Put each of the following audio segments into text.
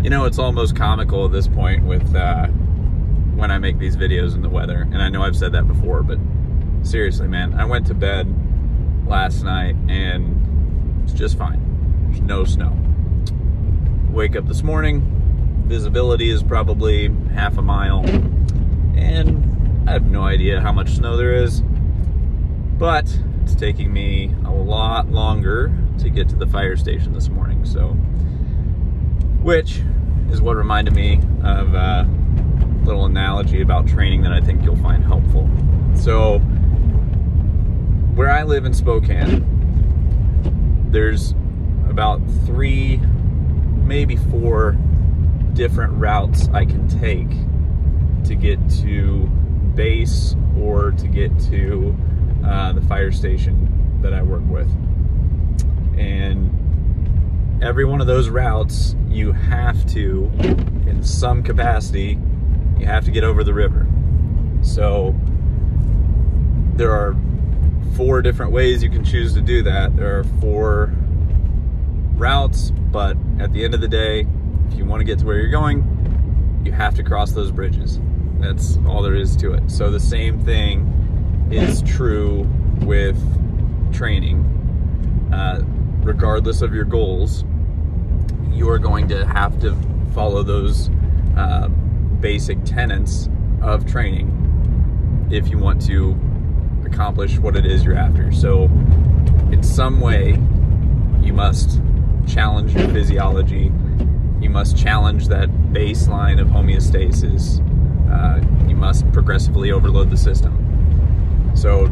You know, it's almost comical at this point with when I make these videos in the weather. And I know I've said that before, but seriously, man, I went to bed last night and it's just fine. There's no snow. Wake up this morning, visibility is probably half a mile, and I have no idea how much snow there is, but it's taking me a lot longer to get to the fire station this morning, so, which is what reminded me of a little analogy about training that I think you'll find helpful. So, where I live in Spokane, there's about 3, maybe 4 different routes I can take to get to base or to get to the fire station that I work with. And every one of those routes, you have to, in some capacity, you have to get over the river. So there are 4 different ways you can choose to do that. There are 4 routes, but at the end of the day, if you want to get to where you're going, you have to cross those bridges. That's all there is to it. So the same thing is true with training. Regardless of your goals, you are going to have to follow those basic tenets of training if you want to accomplish what it is you're after. So in some way, you must challenge your physiology. You must challenge that baseline of homeostasis. You must progressively overload the system. So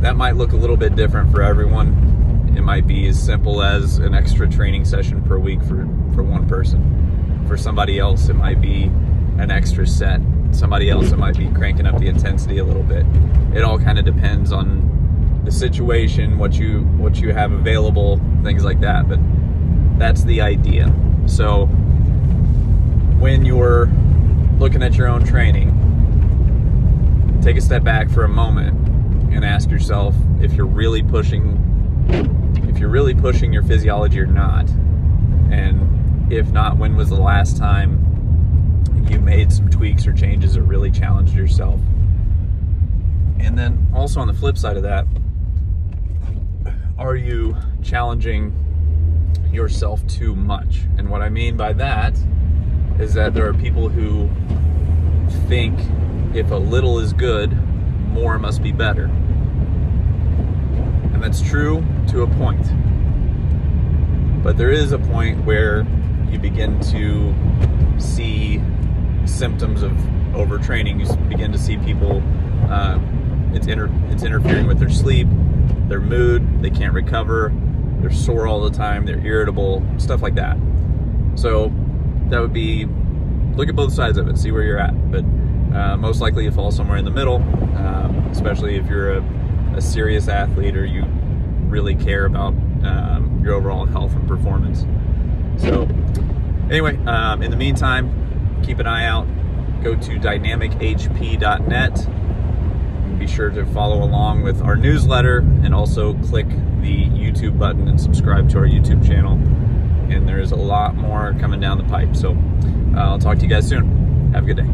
that might look a little bit different for everyone. It might be as simple as an extra training session per week for one person. For somebody else, it might be an extra set. Somebody else, it might be cranking up the intensity a little bit. It all kind of depends on the situation, what you have available, things like that. But that's the idea. So when you're looking at your own training, take a step back for a moment and ask yourself if you're really pushing your physiology or not. And if not, when was the last time you made some tweaks or changes or really challenged yourself? And then also on the flip side of that, are you challenging yourself too much? And what I mean by that is that there are people who think if a little is good, more must be better. And that's true to a point. But there is a point where you begin to see symptoms of overtraining. You begin to see people, it's interfering with their sleep, their mood, they can't recover, they're sore all the time, they're irritable, stuff like that. So that would be, look at both sides of it, see where you're at. But most likely you fall somewhere in the middle, especially if you're a serious athlete or you really care about your overall health and performance. So anyway, in the meantime, keep an eye out. Go to dynamichp.net. Be sure to follow along with our newsletter and also click the YouTube button and subscribe to our YouTube channel. And there's a lot more coming down the pipe. So I'll talk to you guys soon. Have a good day.